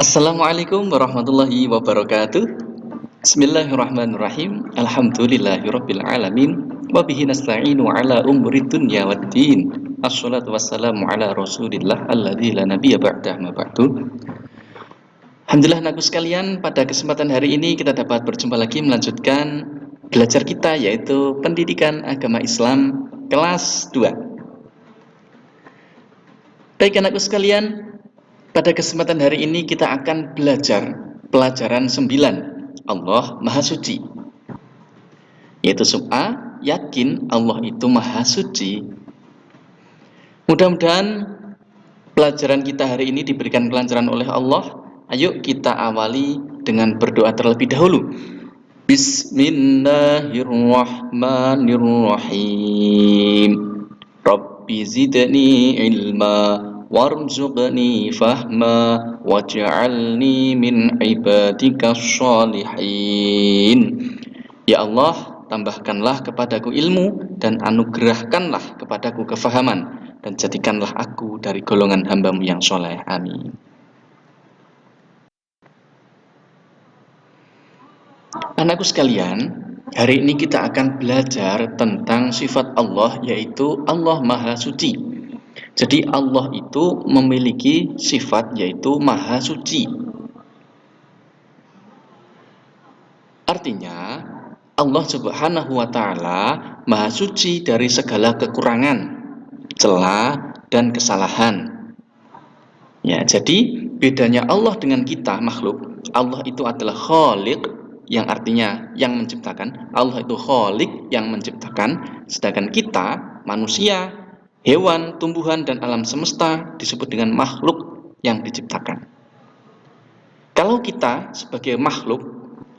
Assalamualaikum warahmatullahi wabarakatuh. Bismillahirrahmanirrahim. Alhamdulillahirabbil alamin. Wa bihi nasta'inu ala umurid dunya waddin. Assalatu wassalamu ala Rasulillah alladzi la nabiyya ba'dah ma ba'du. Alhamdulillah anakku sekalian, pada kesempatan hari ini kita dapat berjumpa lagi melanjutkan belajar kita yaitu Pendidikan Agama Islam kelas 2. Baik anakku sekalian, pada kesempatan hari ini kita akan belajar pelajaran 9, Allah Maha Suci. Yaitu sub A, yakin Allah itu Maha Suci. Mudah-mudahan pelajaran kita hari ini diberikan kelancaran oleh Allah. Ayo kita awali dengan berdoa terlebih dahulu. Bismillahirrahmanirrahim. Rabbi zidni ilma warzuqni fahma waj'alni min ibadikas sholihin. Ya Allah, tambahkanlah kepadaku ilmu dan anugerahkanlah kepadaku kefahaman dan jadikanlah aku dari golongan hamba-Mu yang soleh. Amin. Anakku sekalian, hari ini kita akan belajar tentang sifat Allah, yaitu Allah Maha Suci. Jadi Allah itu memiliki sifat yaitu Maha Suci. Artinya Allah Subhanahu wa Ta'ala Maha Suci dari segala kekurangan, celah dan kesalahan. Ya, jadi bedanya Allah dengan kita makhluk, Allah itu adalah Khaliq, yang artinya yang menciptakan. Allah itu Khaliq, yang menciptakan, sedangkan kita manusia, hewan, tumbuhan, dan alam semesta disebut dengan makhluk yang diciptakan. Kalau kita sebagai makhluk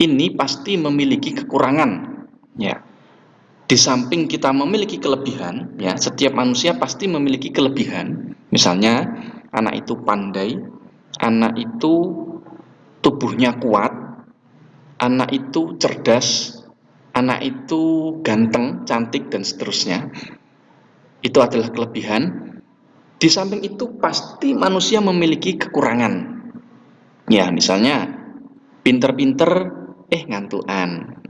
ini pasti memiliki kekurangan, ya. Di samping kita memiliki kelebihan, ya, setiap manusia pasti memiliki kelebihan. Misalnya, anak itu pandai, anak itu tubuhnya kuat, anak itu cerdas, anak itu ganteng, cantik, dan seterusnya. Itu adalah kelebihan. Di samping itu pasti manusia memiliki kekurangan. Ya, misalnya pinter-pinter ngantuan,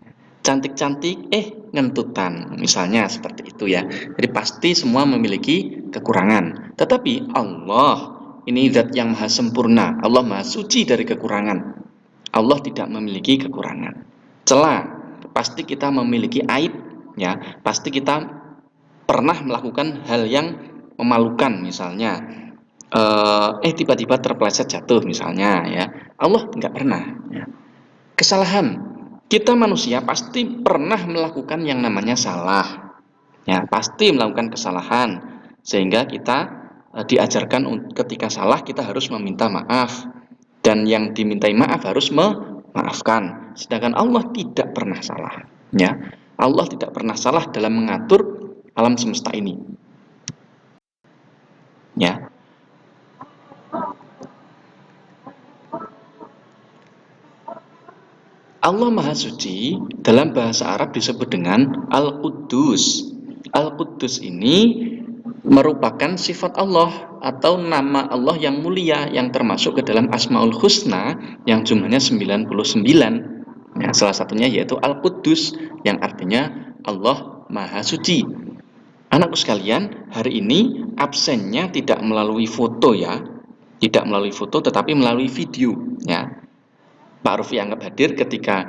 cantik-cantik ngentutan, misalnya seperti itu ya. Jadi pasti semua memiliki kekurangan. Tetapi Allah ini zat yang maha sempurna. Allah maha suci dari kekurangan. Allah tidak memiliki kekurangan. Celah, pasti kita memiliki aib, ya. Pasti kita pernah melakukan hal yang memalukan, misalnya tiba-tiba terpeleset jatuh misalnya, ya. Allah nggak pernah, ya. Kesalahan, kita manusia pasti pernah melakukan yang namanya salah, ya, pasti melakukan kesalahan, sehingga kita diajarkan ketika salah kita harus meminta maaf, dan yang dimintai maaf harus memaafkan. Sedangkan Allah tidak pernah salah, ya. Allah tidak pernah salah dalam mengatur alam semesta ini, ya. Allah Maha Suci dalam bahasa Arab disebut dengan Al-Quddus. Al-Quddus ini merupakan sifat Allah atau nama Allah yang mulia, yang termasuk ke dalam Asmaul Husna yang jumlahnya 99. Ya, salah satunya yaitu Al-Quddus, yang artinya Allah Maha Suci. Anakku sekalian, hari ini absennya tidak melalui foto, ya. Tidak melalui foto tetapi melalui video, ya. Pak Rufi anggap hadir ketika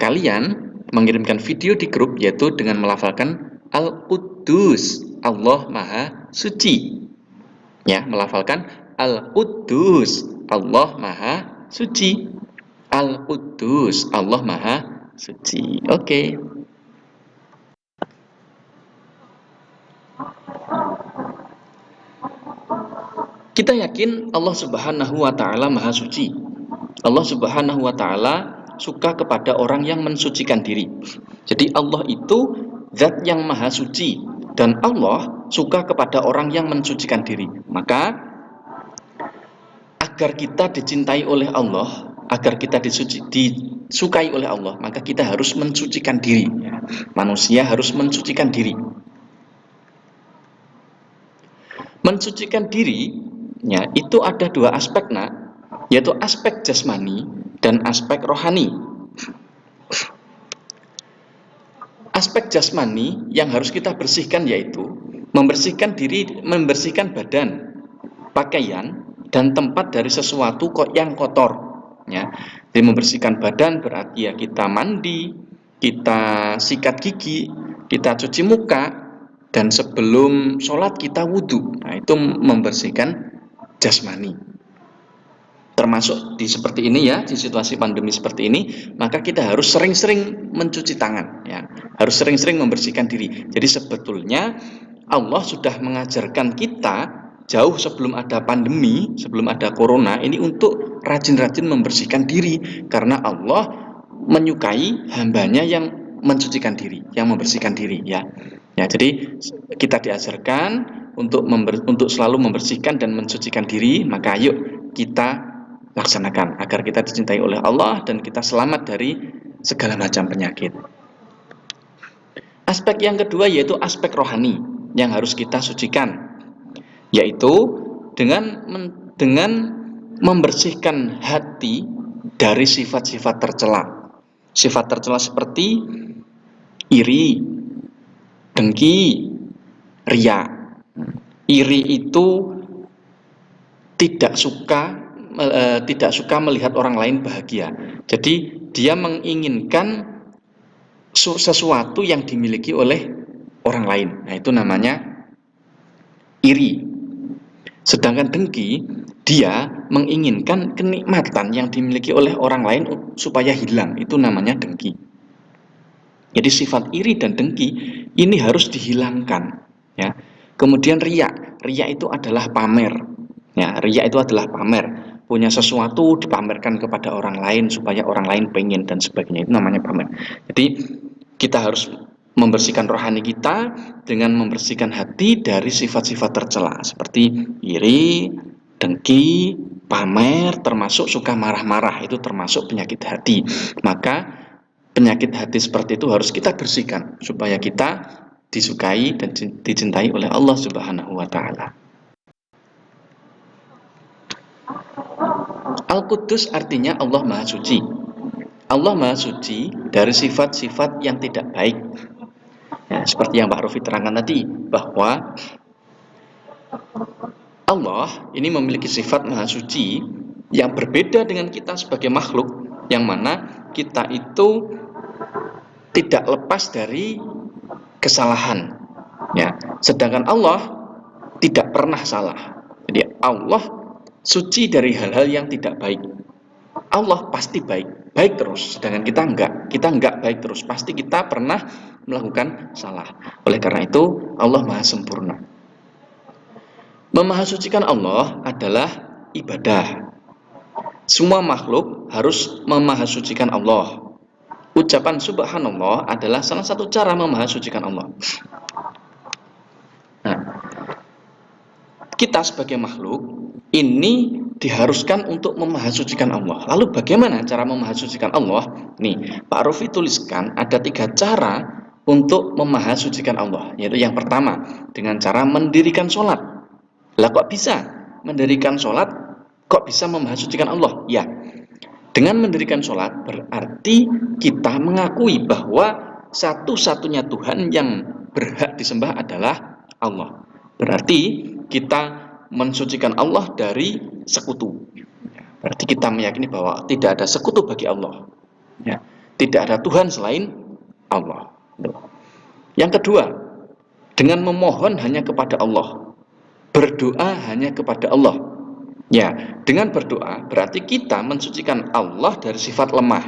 kalian mengirimkan video di grup, yaitu dengan melafalkan Al-Quddus, Allah Maha Suci. Ya, melafalkan Al-Quddus, Allah Maha Suci. Al-Quddus, Allah Maha Suci. Oke. Kita yakin Allah Subhanahu wa Ta'ala Maha Suci. Allah Subhanahu wa Ta'ala suka kepada orang yang mensucikan diri. Jadi Allah itu zat yang Maha Suci, dan Allah suka kepada orang yang mensucikan diri. Maka agar kita dicintai oleh Allah, agar kita disukai oleh Allah, maka kita harus mensucikan diri. Manusia harus mensucikan diri. Mensucikan diri, ya, itu ada dua aspek, nak. yaitu aspek jasmani dan aspek rohani. Aspek jasmani yang harus kita bersihkan yaitu membersihkan diri, membersihkan badan, pakaian, dan tempat dari sesuatu yang kotor. Ya, jadi membersihkan badan berarti ya kita mandi, kita sikat gigi, kita cuci muka, dan sebelum sholat kita wudhu. Nah, itu membersihkan jasmani. Termasuk di seperti ini ya, di situasi pandemi seperti ini, maka kita harus sering-sering mencuci tangan, ya, harus sering-sering membersihkan diri. Jadi sebetulnya Allah sudah mengajarkan kita jauh sebelum ada pandemi, sebelum ada corona ini untuk rajin-rajin membersihkan diri, karena Allah menyukai hambanya yang mencucikan diri, yang membersihkan diri, ya. Ya, jadi kita diajarkan untuk selalu membersihkan dan mensucikan diri, maka ayo kita laksanakan agar kita dicintai oleh Allah dan kita selamat dari segala macam penyakit. Aspek yang kedua yaitu aspek rohani yang harus kita sucikan, yaitu dengan membersihkan hati dari sifat-sifat tercela. Sifat tercela seperti iri, dengki, riya. Iri itu tidak suka melihat orang lain bahagia. Jadi dia menginginkan sesuatu yang dimiliki oleh orang lain. Nah, itu namanya iri. Sedangkan dengki, dia menginginkan kenikmatan yang dimiliki oleh orang lain supaya hilang. Itu namanya dengki. Jadi sifat iri dan dengki ini harus dihilangkan, ya. Kemudian riya itu adalah pamer. Ya, riya itu adalah pamer. Punya sesuatu dipamerkan kepada orang lain supaya orang lain pengen dan sebagainya. Itu namanya pamer. Jadi kita harus membersihkan rohani kita dengan membersihkan hati dari sifat-sifat tercela seperti iri, dengki, pamer, termasuk suka marah-marah. Itu termasuk penyakit hati. Maka penyakit hati seperti itu harus kita bersihkan supaya kita disukai dan dicintai oleh Allah Subhanahu wa taala. Al-Quddus artinya Allah Maha Suci. Allah Maha Suci dari sifat-sifat yang tidak baik. Ya, seperti yang Pak Rufi terangkan tadi, bahwa Allah ini memiliki sifat Maha Suci yang berbeda dengan kita sebagai makhluk, yang mana kita itu tidak lepas dari kesalahan. Ya, sedangkan Allah tidak pernah salah. Jadi Allah suci dari hal-hal yang tidak baik. Allah pasti baik, baik terus. Sedangkan kita enggak baik terus. Pasti kita pernah melakukan salah. Oleh karena itu Allah Maha Sempurna. Memahasucikan Allah adalah ibadah. Semua makhluk harus memahasucikan Allah. Ucapan subhanallah adalah salah satu cara memahasucikan Allah. Nah, kita sebagai makhluk ini diharuskan untuk memahasucikan Allah. Lalu bagaimana cara memahasucikan Allah? Nih, Pak Rufi tuliskan ada 3 cara untuk memahasucikan Allah. Yaitu yang pertama, dengan cara mendirikan sholat. Lah kok bisa mendirikan sholat? Kok bisa memahasucikan Allah? Ya, dengan mendirikan sholat berarti kita mengakui bahwa satu-satunya Tuhan yang berhak disembah adalah Allah. Berarti kita mensucikan Allah dari sekutu. Berarti kita meyakini bahwa tidak ada sekutu bagi Allah. Ya, tidak ada Tuhan selain Allah. Yang kedua, dengan memohon hanya kepada Allah, berdoa hanya kepada Allah. Ya, dengan berdoa berarti kita mensucikan Allah dari sifat lemah.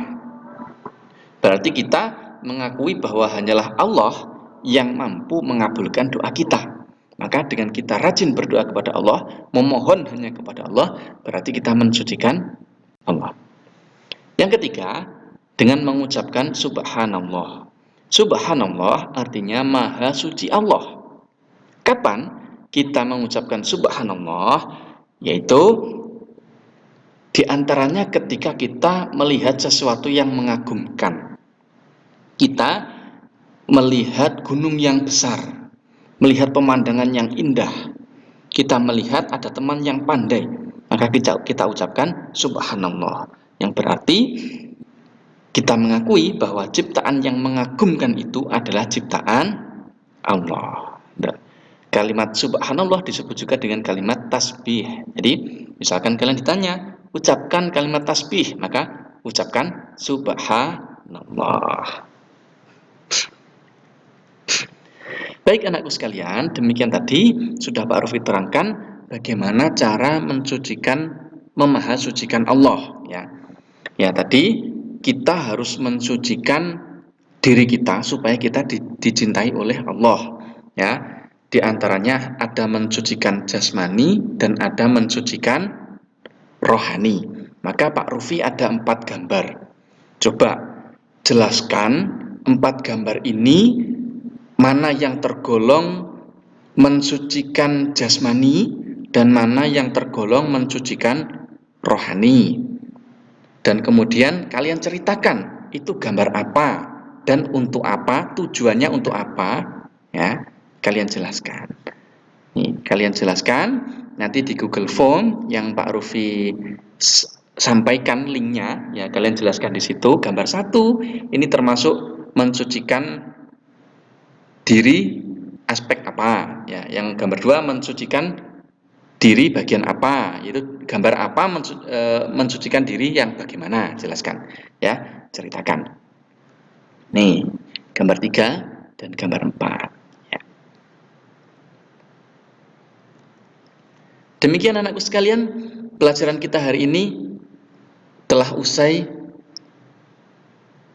Berarti kita mengakui bahwa hanyalah Allah yang mampu mengabulkan doa kita. Maka dengan kita rajin berdoa kepada Allah, memohon hanya kepada Allah, berarti kita mensucikan Allah. Yang ketiga, dengan mengucapkan subhanallah. Subhanallah artinya maha suci Allah. Kapan kita mengucapkan subhanallah? Yaitu diantaranya ketika kita melihat sesuatu yang mengagumkan. Kita melihat gunung yang besar, melihat pemandangan yang indah. Kita melihat ada teman yang pandai. maka kita ucapkan subhanallah, yang berarti kita mengakui bahwa ciptaan yang mengagumkan itu adalah ciptaan Allah. Nah, kalimat subhanallah disebut juga dengan kalimat tasbih. Jadi, misalkan kalian ditanya, ucapkan kalimat tasbih, maka ucapkan subhanallah. Baik anakku sekalian, demikian tadi sudah Pak Rufi terangkan bagaimana cara memahasucikan Allah, ya. Ya, tadi kita harus mensucikan diri kita supaya kita dicintai oleh Allah, ya. Di antaranya ada mensucikan jasmani dan ada mensucikan rohani. Maka Pak Rufi ada 4 gambar. Coba jelaskan 4 gambar ini mana yang tergolong mensucikan jasmani dan mana yang tergolong mensucikan rohani. Dan kemudian kalian ceritakan itu gambar apa dan untuk apa, tujuannya untuk apa, ya. Kalian jelaskan. Nih, kalian jelaskan nanti di Google Form yang Pak Rufi sampaikan linknya, ya, kalian jelaskan di situ. Gambar 1 ini termasuk mensucikan diri aspek apa, ya. Yang gambar 2 mensucikan diri bagian apa, itu gambar apa mensucikan diri yang bagaimana, jelaskan, ya, ceritakan. Nih, gambar 3 dan gambar 4, ya. Demikian anakku sekalian, pelajaran kita hari ini telah usai.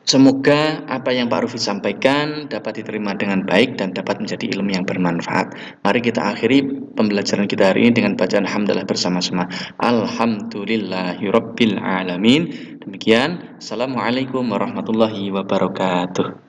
Semoga apa yang Pak Rufi sampaikan dapat diterima dengan baik dan dapat menjadi ilmu yang bermanfaat. Mari kita akhiri pembelajaran kita hari ini dengan bacaan hamdalah bersama-sama. Alhamdulillahirabbil alamin. Demikian. Assalamualaikum warahmatullahi wabarakatuh.